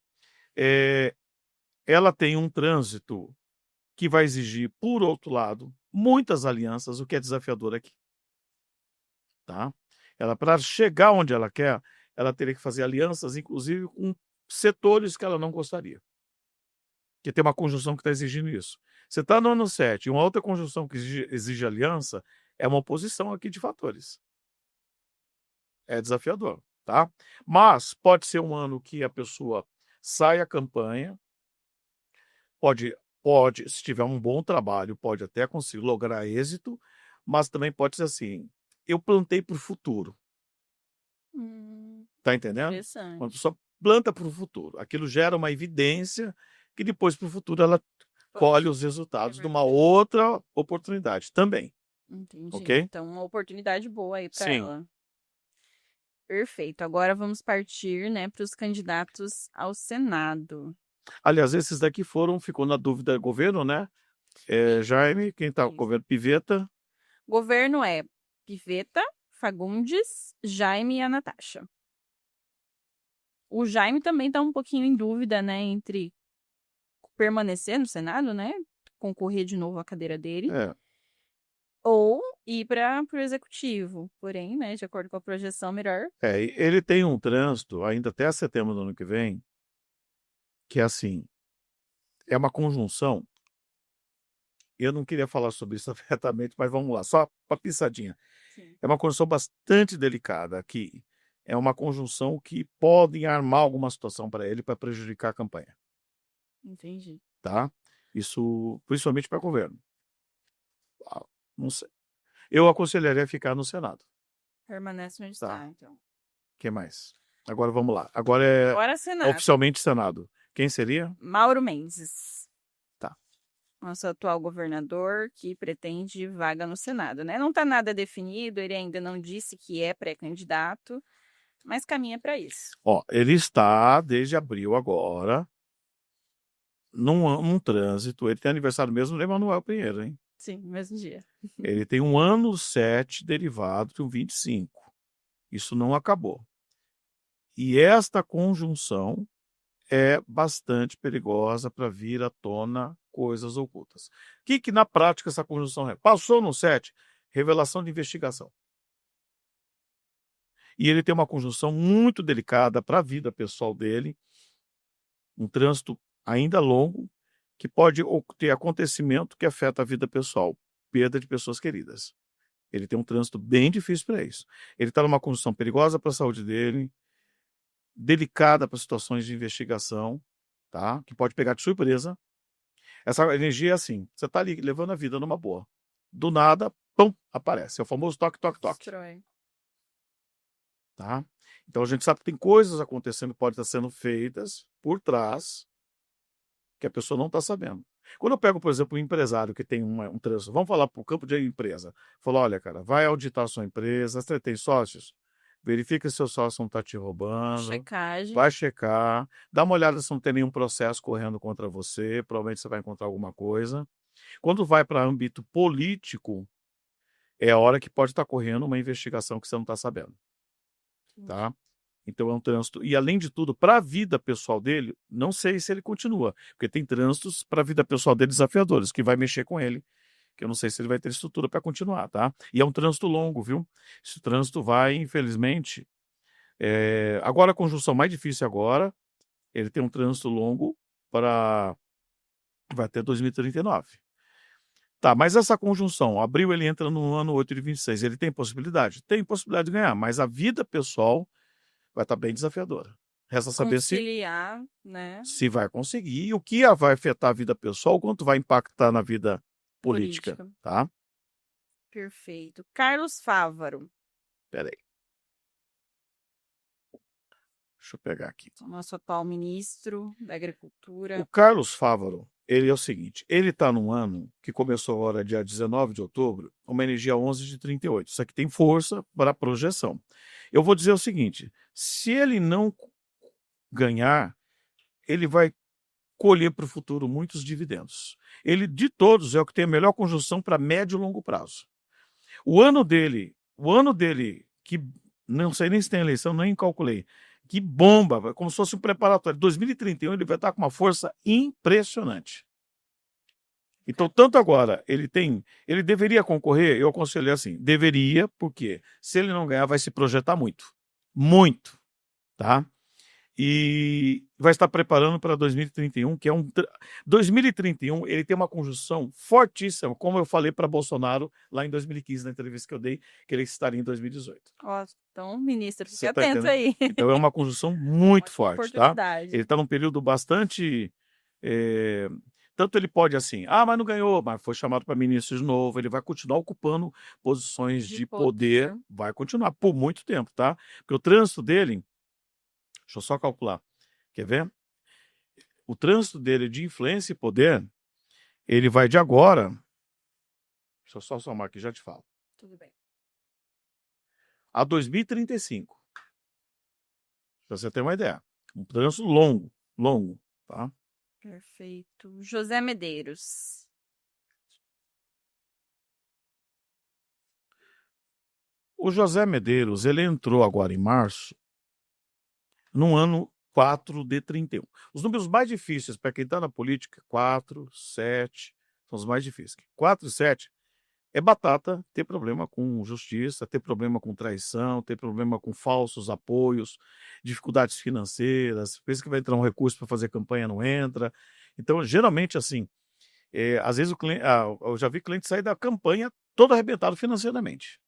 Ela tem um trânsito que vai exigir, por outro lado, muitas alianças, o que é desafiador aqui, tá? Ela, para chegar onde ela quer, ela teria que fazer alianças, inclusive com setores que ela não gostaria. Que tem uma conjunção que está exigindo isso. Você está no ano 7, uma outra conjunção que exige aliança, é uma oposição aqui de fatores. É desafiador, tá? Mas pode ser um ano que a pessoa sai à campanha, pode, se tiver um bom trabalho, pode até conseguir lograr êxito, mas também pode ser assim, eu plantei para o futuro. Tá entendendo? Interessante. Quando a pessoa planta para o futuro, aquilo gera uma evidência que depois para o futuro ela colhe os resultados de uma outra oportunidade também. Entendi. Ok? Então, uma oportunidade boa aí para Sim. ela. Perfeito. Agora vamos partir, né, para os candidatos ao Senado. Aliás, esses daqui ficou na dúvida governo, né? Jaime, quem está com o governo? Piveta. Governo é Piveta, Fagundes, Jaime e a Natasha. O Jaime também está um pouquinho em dúvida, né, entre permanecer no Senado, né, concorrer de novo à cadeira dele, ou ir para o Executivo. Porém, né, de acordo com a projeção, melhor. Ele tem um trânsito ainda até setembro do ano que vem, que é assim, é uma conjunção. Eu não queria falar sobre isso abertamente, mas vamos lá, só uma pisadinha. Sim. É uma conjunção bastante delicada aqui. É uma conjunção que pode armar alguma situação para ele para prejudicar a campanha. Entendi. tá? Isso principalmente para governo. Ah, não sei. Eu aconselharia ficar no Senado, Permanece onde tá? está, então. Que mais? Agora vamos lá. Agora é Agora Senado. oficialmente Senado. Quem seria? Mauro Mendes, Tá. nosso atual governador, que pretende vaga no Senado, né? Não está nada definido, ele ainda não disse que é pré-candidato, mas caminha para isso. Ó, ele está desde abril agora num trânsito. Ele tem aniversário mesmo do Emanuel Pinheiro, hein? Sim, no mesmo dia. Ele tem um ano 7 derivado de um 25. Isso não acabou. E esta conjunção é bastante perigosa para vir à tona coisas ocultas. O que na prática essa conjunção é? Passou no 7, revelação de investigação. E ele tem uma conjunção muito delicada para a vida pessoal dele, um trânsito ainda longo, que pode ter acontecimento que afeta a vida pessoal, perda de pessoas queridas. Ele tem um trânsito bem difícil para isso. Ele está numa condição perigosa para a saúde dele, delicada para situações de investigação, tá? Que pode pegar de surpresa. Essa energia é assim, você está ali levando a vida numa boa. Do nada, pum, aparece. É o famoso toque, toque, toque. Destrói. Tá? Então a gente sabe que tem coisas acontecendo, pode estar sendo feitas por trás, que a pessoa não está sabendo. Quando eu pego, por exemplo, um empresário que tem um trânsito, vamos falar para o campo de empresa, falo, olha, cara, vai auditar a sua empresa, você tem sócios? Verifica se seu sócio não está te roubando, Checagem. vai checar, dá uma olhada se não tem nenhum processo correndo contra você, provavelmente você vai encontrar alguma coisa. Quando vai para âmbito político, é a hora que pode estar correndo uma investigação que você não está sabendo, tá? Então é um trânsito. E além de tudo, para a vida pessoal dele, não sei se ele continua, porque tem trânsitos para a vida pessoal dele desafiadores, que vai mexer com ele, que eu não sei se ele vai ter estrutura para continuar, tá? E é um trânsito longo, viu? Esse trânsito vai, infelizmente. Agora a conjunção mais difícil agora, ele tem um trânsito longo para. Vai até 2039. Tá, mas essa conjunção, abril ele entra no ano 8 de 26, ele tem possibilidade? Tem possibilidade de ganhar, mas a vida pessoal vai estar bem desafiadora. Resta saber Conciliar, né? se vai conseguir e o que vai afetar a vida pessoal, o quanto vai impactar na vida política, tá? Perfeito. Carlos Fávaro, Peraí. Deixa eu pegar aqui. nosso atual ministro da Agricultura. O Carlos Fávaro, ele é o seguinte, ele está num ano que começou agora dia 19 de outubro, uma energia 11 de 38. Isso aqui tem força para projeção. Eu vou dizer o seguinte, se ele não ganhar, ele vai colher para o futuro muitos dividendos. Ele, de todos, é o que tem a melhor conjunção para médio e longo prazo. O ano dele, que não sei nem se tem eleição, nem calculei, que bomba, como se fosse um preparatório. 2031 ele vai estar com uma força impressionante. Então, tanto agora, ele deveria concorrer, eu aconselho assim, deveria, porque se ele não ganhar, vai se projetar muito. Muito, tá? E vai estar preparando para 2031, que é 2031, ele tem uma conjunção fortíssima, como eu falei para Bolsonaro lá em 2015, na entrevista que eu dei, que ele estaria em 2018. Ó, então, ministro, fique Você tá atento entendendo? aí. Então é uma conjunção muito forte, tá? Oportunidade. Ele está num período bastante. Tanto ele pode assim, mas não ganhou, mas foi chamado para ministro de novo, ele vai continuar ocupando posições de poder, vai continuar por muito tempo, tá? Porque o trânsito dele, deixa eu só calcular, quer ver? O trânsito dele de influência e poder, ele vai de agora, deixa eu só somar aqui, já te falo, Tudo bem. a 2035. Pra você ter uma ideia. Um trânsito longo, tá? Perfeito. José Medeiros. O José Medeiros, ele entrou agora em março, no ano 4 de 31. Os números mais difíceis para quem está na política, 4, 7, são os mais difíceis. 4 e 7 é batata ter problema com justiça, ter problema com traição, ter problema com falsos apoios, dificuldades financeiras, pensa que vai entrar um recurso para fazer campanha, não entra. Então, geralmente, assim, às vezes eu já vi cliente sair da campanha todo arrebentado financeiramente.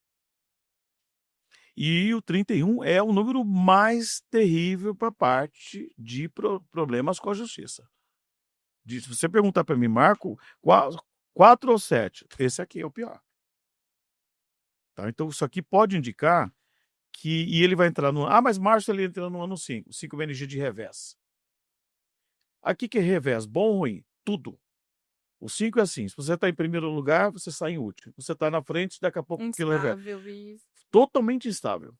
E o 31 é o número mais terrível para a parte de problemas com a justiça. Se você perguntar para mim, Marco, 4 ou 7, esse aqui é o pior. Tá? Então, isso aqui pode indicar que. E ele vai entrar no. Mas Márcio ele entra no ano 5. 5 é uma energia de revés. Aqui que é revés, bom ou ruim? Tudo. O 5 é assim: se você está em primeiro lugar, você sai em último. Você está na frente, daqui a pouco aquilo é revés. Instável isso. Totalmente instável.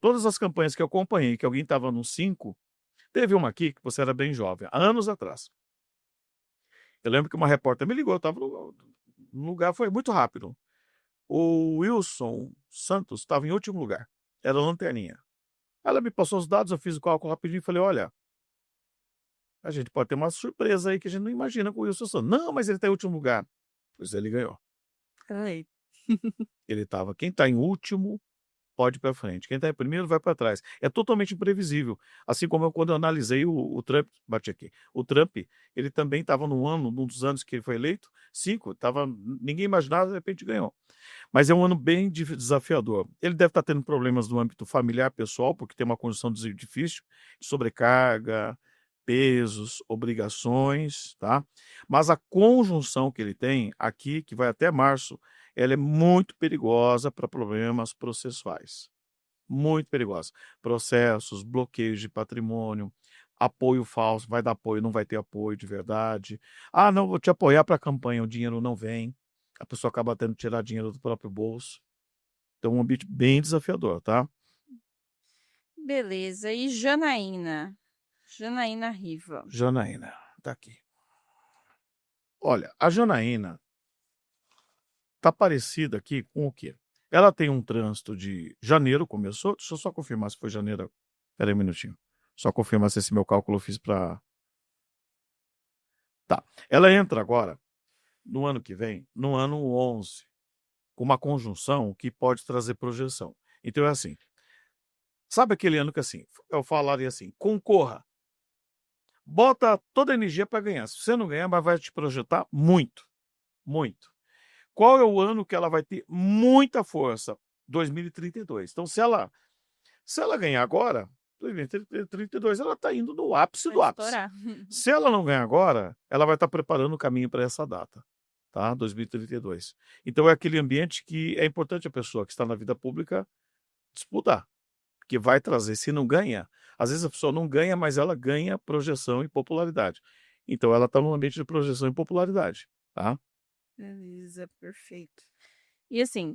Todas as campanhas que eu acompanhei, que alguém estava no 5, teve uma aqui que você era bem jovem, há anos atrás. Eu lembro que uma repórter me ligou, eu estava no lugar, foi muito rápido. O Wilson Santos estava em último lugar, era lanterninha. Ela me passou os dados, eu fiz o cálculo rapidinho e falei, olha, a gente pode ter uma surpresa aí que a gente não imagina com o Wilson Santos. Não, mas ele está em último lugar. Pois ele ganhou. Ai. Quem está em último pode ir para frente. Quem está em primeiro vai para trás. É totalmente imprevisível. Assim como quando eu analisei o Trump, bati aqui. O Trump, ele também estava num dos anos que ele foi eleito, 5, ninguém imaginava, de repente ganhou. Mas é um ano bem desafiador. Ele deve estar tendo problemas no âmbito familiar, pessoal, porque tem uma condição difícil, sobrecarga, pesos, obrigações, tá? Mas a conjunção que ele tem aqui, que vai até março, ela é muito perigosa para problemas processuais. Muito perigosa. Processos, bloqueios de patrimônio, apoio falso, vai dar apoio, não vai ter apoio de verdade. Não, vou te apoiar para a campanha, o dinheiro não vem. A pessoa acaba tendo que tirar dinheiro do próprio bolso. Então, um ambiente bem desafiador, tá? Beleza. E Janaína? Janaína Riva. Janaína, tá aqui. Olha, a Janaína tá parecida aqui com o quê? Ela tem um trânsito de janeiro, começou. Deixa eu só confirmar se foi janeiro. Espera aí um minutinho. Só confirmar se esse meu cálculo eu fiz para. Tá. Ela entra agora, no ano que vem, no ano 11, com uma conjunção que pode trazer projeção. Então é assim. Sabe aquele ano que assim, eu falaria assim, concorra. Bota toda a energia para ganhar. Se você não ganhar, mas vai te projetar muito. Muito. Qual é o ano que ela vai ter muita força? 2032. Então, se ela ganhar agora, 2032, ela está indo no ápice do Vai ápice. estourar. Se ela não ganhar agora, ela vai estar preparando o caminho para essa data, tá? 2032. Então, é aquele ambiente que é importante a pessoa que está na vida pública disputar, que vai trazer. Se não ganha, às vezes a pessoa não ganha, mas ela ganha projeção e popularidade. Então, ela está num ambiente de projeção e popularidade, tá? Beleza, perfeito. E assim,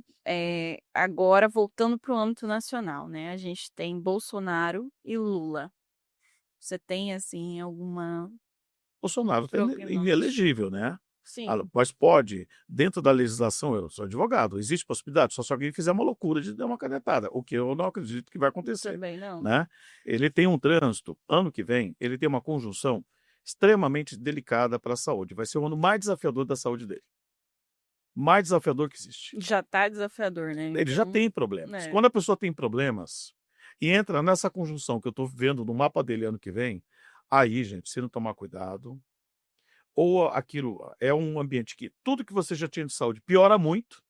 agora voltando para o âmbito nacional, né? A gente tem Bolsonaro e Lula. Você tem, assim, alguma Bolsonaro está prognóstico? inelegível, né? Sim, Mas pode, dentro da legislação, eu sou advogado, existe possibilidade, só se alguém fizer uma loucura de dar uma canetada, o que eu não acredito que vai acontecer, também não. né? Ele tem um trânsito, ano que vem, ele tem uma conjunção extremamente delicada para a saúde. Vai ser o ano mais desafiador da saúde dele. Mais desafiador que existe. Já tá desafiador, né? Ele já Então, tem problemas. é. Quando a pessoa tem problemas e entra nessa conjunção que eu estou vendo no mapa dele ano que vem, aí, gente, se não tomar cuidado, ou aquilo é um ambiente que tudo que você já tinha de saúde piora muito,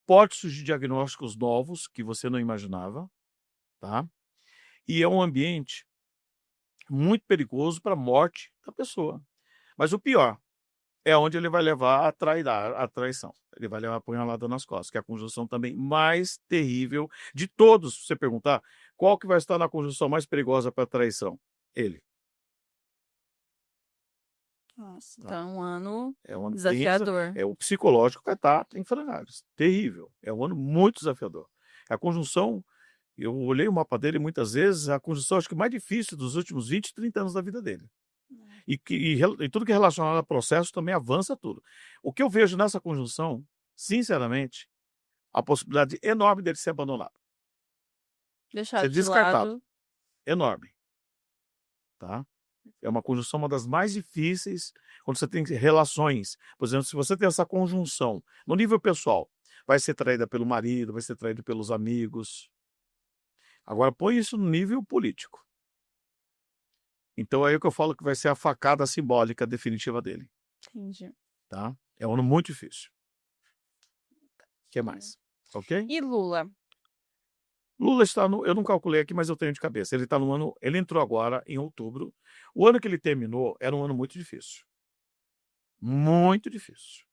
pode surgir diagnósticos novos que você não imaginava, tá? E é um ambiente muito perigoso para a morte da pessoa. Mas o pior é onde ele vai levar a traição. Ele vai levar a punhalada nas costas, que é a conjunção também mais terrível de todos. Se você perguntar, qual que vai estar na conjunção mais perigosa para a traição? Ele. Nossa, Tá? então é um ano É um ano desafiador. o psicológico vai estar em frangalhos. Terrível. É um ano muito desafiador. A conjunção, eu olhei o mapa dele muitas vezes, a conjunção acho que mais difícil dos últimos 20, 30 anos da vida dele. E tudo que é relacionado a processo também avança tudo. O que eu vejo nessa conjunção, sinceramente, a possibilidade enorme dele ser abandonado. Deixado Ser de descartado. lado. Enorme. Tá? É uma conjunção, uma das mais difíceis, quando você tem relações. Por exemplo, se você tem essa conjunção no nível pessoal, vai ser traída pelo marido, vai ser traída pelos amigos. Agora, põe isso no nível político. Então, é aí que eu falo que vai ser a facada simbólica definitiva dele. Entendi. Tá? É um ano muito difícil. O que mais? Ok? E Lula? Lula está no, eu não calculei aqui, mas eu tenho de cabeça. Ele está no ano, ele entrou agora em outubro. O ano que ele terminou era um ano muito difícil. Muito difícil.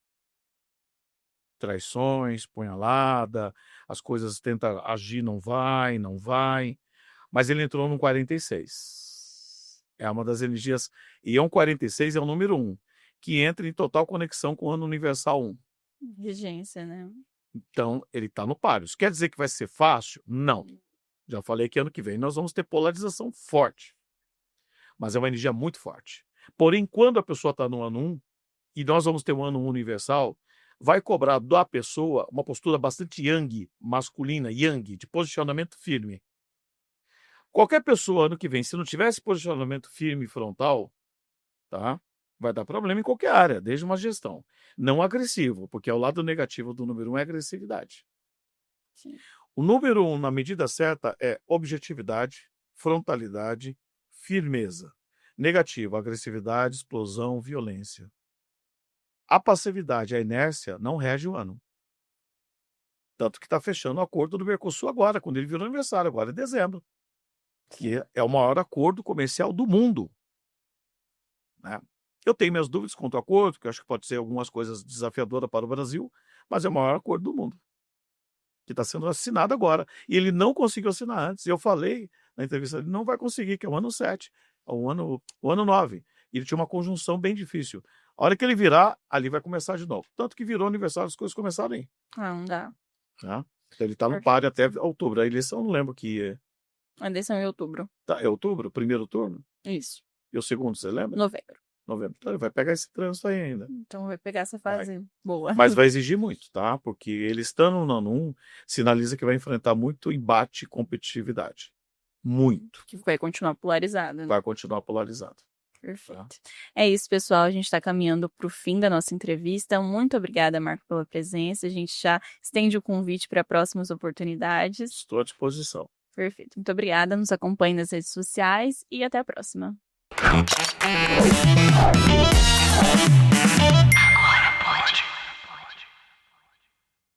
Traições, punhalada, as coisas tenta agir, não vai, não vai. Mas ele entrou no 46. É uma das energias. E um 46 é o número 1, que entra em total conexão com o ano universal 1. Vigência, né? Então, ele está no páreo. Isso quer dizer que vai ser fácil? Não. Já falei que ano que vem nós vamos ter polarização forte. Mas é uma energia muito forte. Porém, quando a pessoa está no ano 1, e nós vamos ter um ano universal, vai cobrar da pessoa uma postura bastante yang, masculina, yang, de posicionamento firme. Qualquer pessoa ano que vem, se não tiver esse posicionamento firme e frontal, tá? Vai dar problema em qualquer área, desde uma gestão. Não agressivo, porque o lado negativo do número 1 é agressividade. Sim. O número 1, na medida certa, é objetividade, frontalidade, firmeza. Negativo, agressividade, explosão, violência. A passividade, a inércia, não rege o ano. Tanto que está fechando o acordo do Mercosul agora, quando ele virou aniversário, agora em dezembro. Que é o maior acordo comercial do mundo. Né? Eu tenho minhas dúvidas quanto ao acordo, que eu acho que pode ser algumas coisas desafiadoras para o Brasil, mas é o maior acordo do mundo. Que está sendo assinado agora. E ele não conseguiu assinar antes. E eu falei na entrevista, ele não vai conseguir, que é o ano 7, o ano 9. E ele tinha uma conjunção bem difícil. A hora que ele virar, ali vai começar de novo. Tanto que virou aniversário, as coisas começaram aí. Ah, não dá. Tá? Então ele está no páreo até outubro. A eleição, eu não lembro que é. A eleição em outubro. Tá, é outubro? Primeiro turno? Isso. E o segundo, você lembra? Novembro. Novembro. Então ele vai pegar esse trânsito aí ainda. Então vai pegar essa fase boa. Mas vai exigir muito, tá? Porque ele estando no ano 1, sinaliza que vai enfrentar muito embate e competitividade. Muito. Que vai continuar polarizado. Né? Vai continuar polarizado. Perfeito. É isso, pessoal. A gente está caminhando para o fim da nossa entrevista. Muito obrigada, Marco, pela presença. A gente já estende o convite para próximas oportunidades. Estou à disposição. Perfeito. Muito obrigada. Nos acompanhe nas redes sociais e até a próxima.